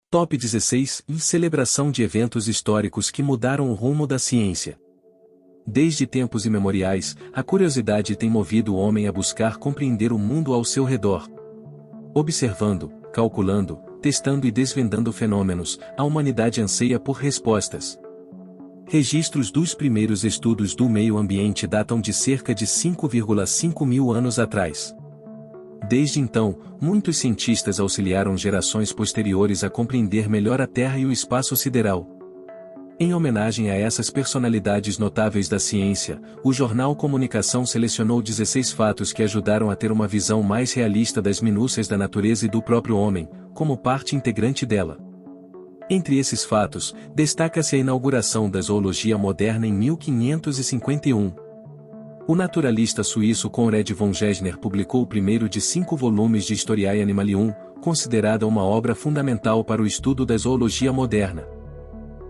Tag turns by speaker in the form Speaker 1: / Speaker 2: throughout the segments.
Speaker 1: Top 16 Celebração de eventos históricos que mudaram o rumo da ciência. Desde tempos imemoriais, a curiosidade tem movido o homem a buscar compreender o mundo ao seu redor. Observando, calculando, testando e desvendando fenômenos, a humanidade anseia por respostas. Registros dos primeiros estudos do meio ambiente datam de cerca de 5,5 mil anos atrás. Desde então, muitos cientistas auxiliaram gerações posteriores a compreender melhor a Terra e o espaço sideral. Em homenagem a essas personalidades notáveis da ciência, o jornal Comunicação selecionou 16 fatos que ajudaram a ter uma visão mais realista das minúcias da natureza e do próprio homem, como parte integrante dela. Entre esses fatos, destaca-se a inauguração da zoologia moderna em 1551. O naturalista suíço Conrad von Gessner publicou o primeiro de 5 volumes de Historiae Animalium, considerada uma obra fundamental para o estudo da zoologia moderna.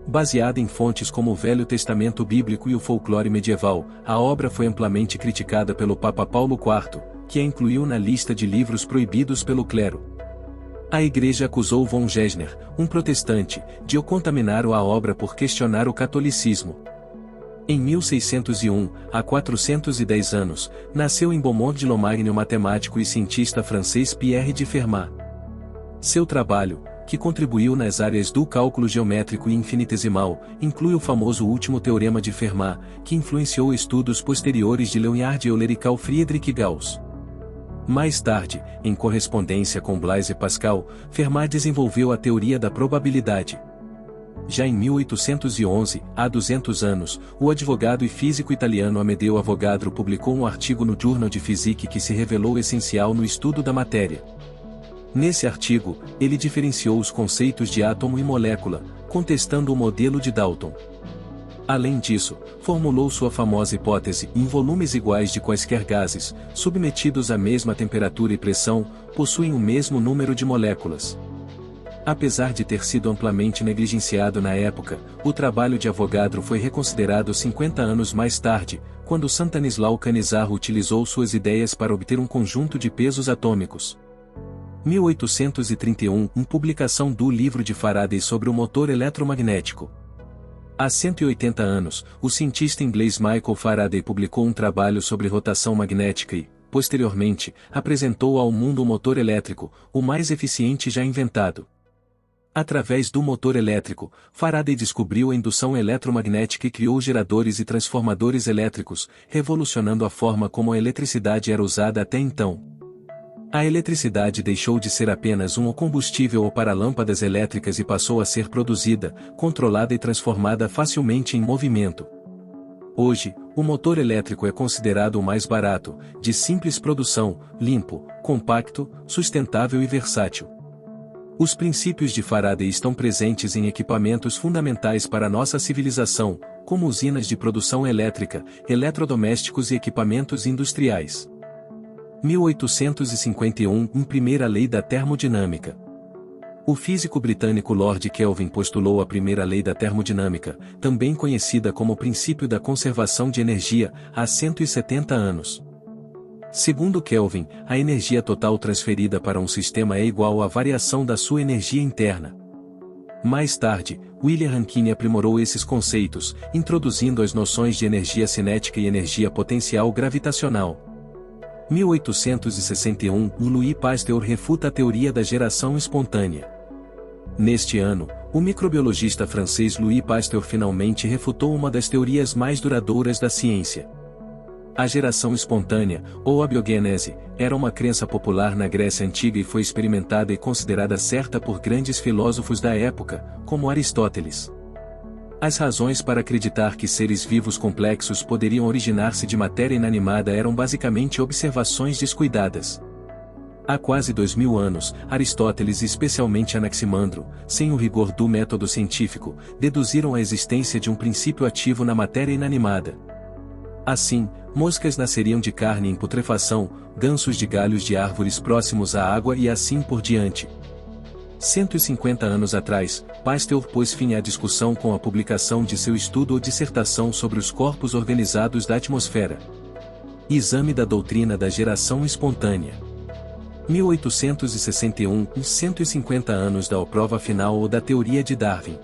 Speaker 1: Baseada em fontes como o Velho Testamento Bíblico e o folclore medieval, a obra foi amplamente criticada pelo Papa Paulo IV, que a incluiu na lista de livros proibidos pelo clero. A Igreja acusou von Gessner, um protestante, de contaminar a obra por questionar o catolicismo. Em 1601, há 410 anos, nasceu em Beaumont-de-Lomagne o matemático e cientista francês Pierre de Fermat. Seu trabalho, que contribuiu nas áreas do cálculo geométrico e infinitesimal, inclui o famoso último teorema de Fermat, que influenciou estudos posteriores de Leonhard Euler e Carl Friedrich Gauss. Mais tarde, em correspondência com Blaise Pascal, Fermat desenvolveu a teoria da probabilidade. Já em 1811, há 200 anos, o advogado e físico italiano Amedeo Avogadro publicou um artigo no Journal de Physique que se revelou essencial no estudo da matéria. Nesse artigo, ele diferenciou os conceitos de átomo e molécula, contestando o modelo de Dalton. Além disso, formulou sua famosa hipótese: em volumes iguais de quaisquer gases, submetidos à mesma temperatura e pressão, possuem o mesmo número de moléculas. Apesar de ter sido amplamente negligenciado na época, o trabalho de Avogadro foi reconsiderado 50 anos mais tarde, quando Stanisław Canizaro utilizou suas ideias para obter um conjunto de pesos atômicos. 1831, publicação do livro de Faraday sobre o motor eletromagnético. Há 180 anos, o cientista inglês Michael Faraday publicou um trabalho sobre rotação magnética e, posteriormente, apresentou ao mundo o motor elétrico, o mais eficiente já inventado. Através do motor elétrico, Faraday descobriu a indução eletromagnética e criou geradores e transformadores elétricos, revolucionando a forma como a eletricidade era usada até então. A eletricidade deixou de ser apenas um combustível para lâmpadas elétricas e passou a ser produzida, controlada e transformada facilmente em movimento. Hoje, o motor elétrico é considerado o mais barato, de simples produção, limpo, compacto, sustentável e versátil. Os princípios de Faraday estão presentes em equipamentos fundamentais para a nossa civilização, como usinas de produção elétrica, eletrodomésticos e equipamentos industriais. 1851 Primeira lei da termodinâmica. O físico britânico Lord Kelvin postulou a primeira lei da termodinâmica, também conhecida como princípio da conservação de energia, há 170 anos. Segundo Kelvin, a energia total transferida para um sistema é igual à variação da sua energia interna. Mais tarde, William Rankine aprimorou esses conceitos, introduzindo as noções de energia cinética e energia potencial gravitacional. 1861, Louis Pasteur refuta a teoria da geração espontânea. Neste ano, o microbiologista francês Louis Pasteur finalmente refutou uma das teorias mais duradouras da ciência. A geração espontânea, ou a biogênese, era uma crença popular na Grécia Antiga e foi experimentada e considerada certa por grandes filósofos da época, como Aristóteles. As razões para acreditar que seres vivos complexos poderiam originar-se de matéria inanimada eram basicamente observações descuidadas. Há quase 2000 anos, Aristóteles e especialmente Anaximandro, sem o rigor do método científico, deduziram a existência de um princípio ativo na matéria inanimada. Assim, moscas nasceriam de carne em putrefação, gansos de galhos de árvores próximos à água e assim por diante. 150 anos atrás, Pasteur pôs fim à discussão com a publicação de seu estudo ou dissertação sobre os corpos organizados da atmosfera. Exame da doutrina da geração espontânea. 1861, 150 anos da prova final ou da teoria de Darwin.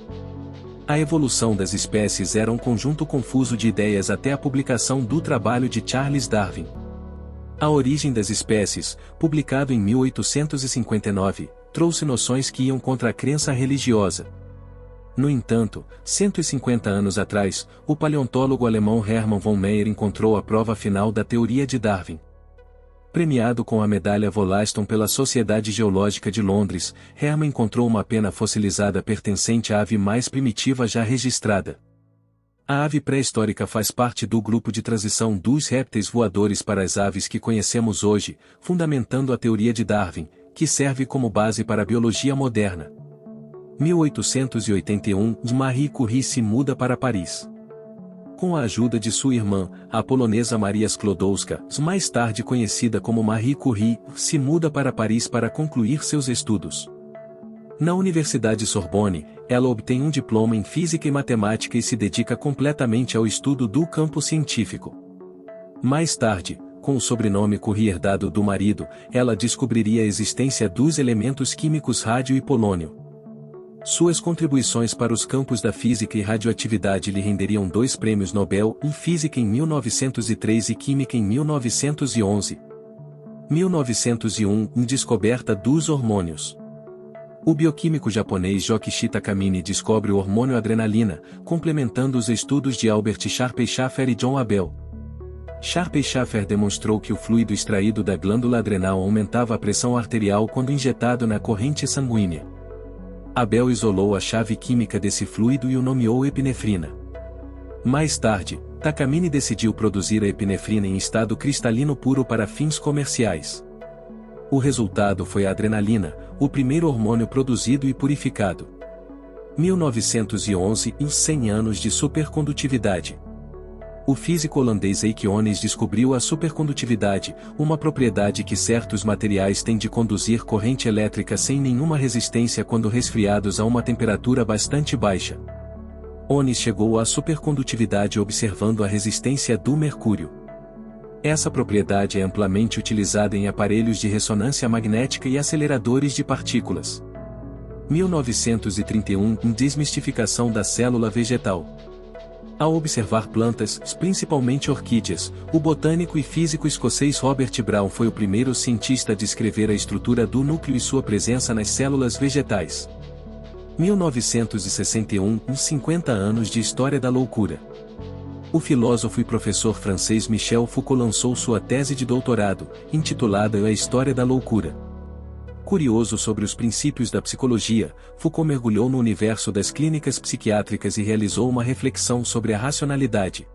Speaker 1: A evolução das espécies era um conjunto confuso de ideias até a publicação do trabalho de Charles Darwin. A Origem das Espécies, publicado em 1859, trouxe noções que iam contra a crença religiosa. No entanto, 150 anos atrás, o paleontólogo alemão Hermann von Meyer encontrou a prova final da teoria de Darwin. Premiado com a medalha Wollaston pela Sociedade Geológica de Londres, Hermann encontrou uma pena fossilizada pertencente à ave mais primitiva já registrada. A ave pré-histórica faz parte do grupo de transição dos répteis voadores para as aves que conhecemos hoje, fundamentando a teoria de Darwin, que serve como base para a biologia moderna. 1881, Marie Curie se muda para Paris. Com a ajuda de sua irmã, a polonesa Maria Sklodowska, mais tarde conhecida como Marie Curie, se muda para Paris para concluir seus estudos. Na Universidade Sorbonne, ela obtém um diploma em Física e Matemática e se dedica completamente ao estudo do campo científico. Mais tarde, com o sobrenome Curie herdado do marido, ela descobriria a existência dos elementos químicos rádio e polônio. Suas contribuições para os campos da física e radioatividade lhe renderiam 2 prêmios Nobel em Física em 1903 e Química em 1911. 1901, Descoberta dos hormônios. O bioquímico japonês Jokichi Takamine descobre o hormônio adrenalina, complementando os estudos de Albert Sharpe-Schaffer e John Abel. Sharpe-Schaffer demonstrou que o fluido extraído da glândula adrenal aumentava a pressão arterial quando injetado na corrente sanguínea. Abel isolou a chave química desse fluido e o nomeou epinefrina. Mais tarde, Takamine decidiu produzir a epinefrina em estado cristalino puro para fins comerciais. O resultado foi a adrenalina, o primeiro hormônio produzido e purificado. 1911 e 100 anos de supercondutividade. O físico holandês Eike Ones descobriu a supercondutividade, uma propriedade que certos materiais têm de conduzir corrente elétrica sem nenhuma resistência quando resfriados a uma temperatura bastante baixa. Ones chegou à supercondutividade observando a resistência do mercúrio. Essa propriedade é amplamente utilizada em aparelhos de ressonância magnética e aceleradores de partículas. 1931 – Desmistificação da célula vegetal. Ao observar plantas, principalmente orquídeas, o botânico e físico escocês Robert Brown foi o primeiro cientista a descrever a estrutura do núcleo e sua presença nas células vegetais. 1961 – 50 anos de história da loucura. O filósofo e professor francês Michel Foucault lançou sua tese de doutorado, intitulada A História da Loucura. Curioso sobre os princípios da psicologia, Foucault mergulhou no universo das clínicas psiquiátricas e realizou uma reflexão sobre a racionalidade.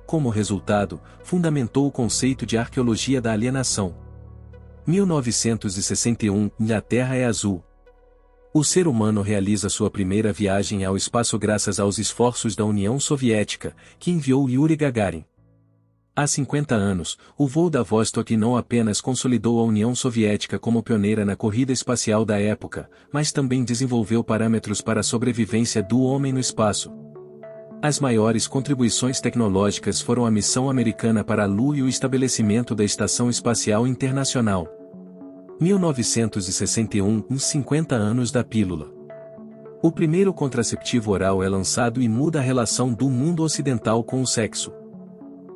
Speaker 1: Como resultado, fundamentou o conceito de arqueologia da alienação. 1961 – A Terra é azul. O ser humano realiza sua primeira viagem ao espaço graças aos esforços da União Soviética, que enviou Yuri Gagarin. Há 50 anos, o voo da Vostok não apenas consolidou a União Soviética como pioneira na corrida espacial da época, mas também desenvolveu parâmetros para a sobrevivência do homem no espaço. As maiores contribuições tecnológicas foram a missão americana para a Lua e o estabelecimento da Estação Espacial Internacional. 1961 – 50 anos da pílula. O primeiro contraceptivo oral é lançado e muda a relação do mundo ocidental com o sexo.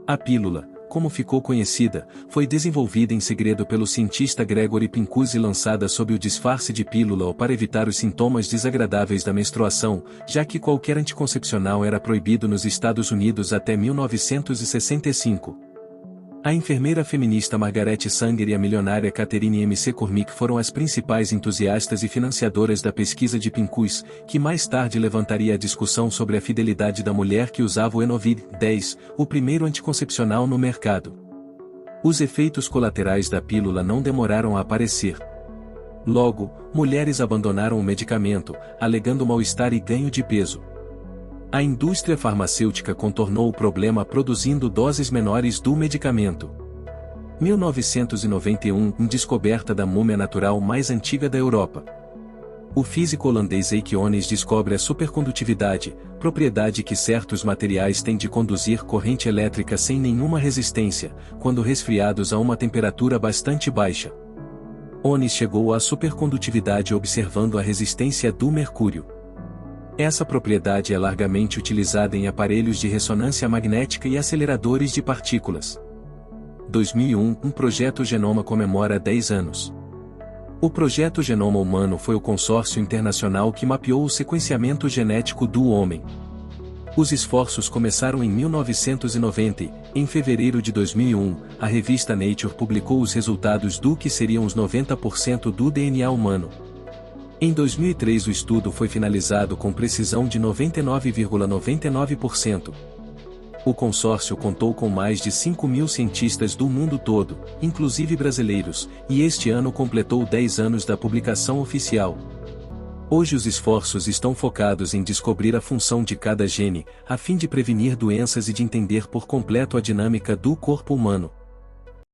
Speaker 1: A pílula, como ficou conhecida, foi desenvolvida em segredo pelo cientista Gregory Pincus e lançada sob o disfarce de pílula ou para evitar os sintomas desagradáveis da menstruação, já que qualquer anticoncepcional era proibido nos Estados Unidos até 1965. A enfermeira feminista Margaret Sanger e a milionária Catherine M. C. Cormick foram as principais entusiastas e financiadoras da pesquisa de Pincus, que mais tarde levantaria a discussão sobre a fidelidade da mulher que usava o Enovid 10, o primeiro anticoncepcional no mercado. Os efeitos colaterais da pílula não demoraram a aparecer. Logo, mulheres abandonaram o medicamento, alegando mal-estar e ganho de peso. A indústria farmacêutica contornou o problema produzindo doses menores do medicamento. 1991 – Descoberta da múmia natural mais antiga da Europa. O físico holandês Eike Ones descobre a supercondutividade, propriedade que certos materiais têm de conduzir corrente elétrica sem nenhuma resistência, quando resfriados a uma temperatura bastante baixa. ONS chegou à supercondutividade observando a resistência do mercúrio. Essa propriedade é largamente utilizada em aparelhos de ressonância magnética e aceleradores de partículas. 2001, um projeto Genoma comemora 10 anos. O projeto Genoma Humano foi o consórcio internacional que mapeou o sequenciamento genético do homem. Os esforços começaram em 1990 e, em fevereiro de 2001, a revista Nature publicou os resultados do que seriam os 90% do DNA humano. Em 2003 o estudo foi finalizado com precisão de 99,99%. O consórcio contou com mais de 5.000 cientistas do mundo todo, inclusive brasileiros, e este ano completou 10 anos da publicação oficial. Hoje os esforços estão focados em descobrir a função de cada gene, a fim de prevenir doenças e de entender por completo a dinâmica do corpo humano.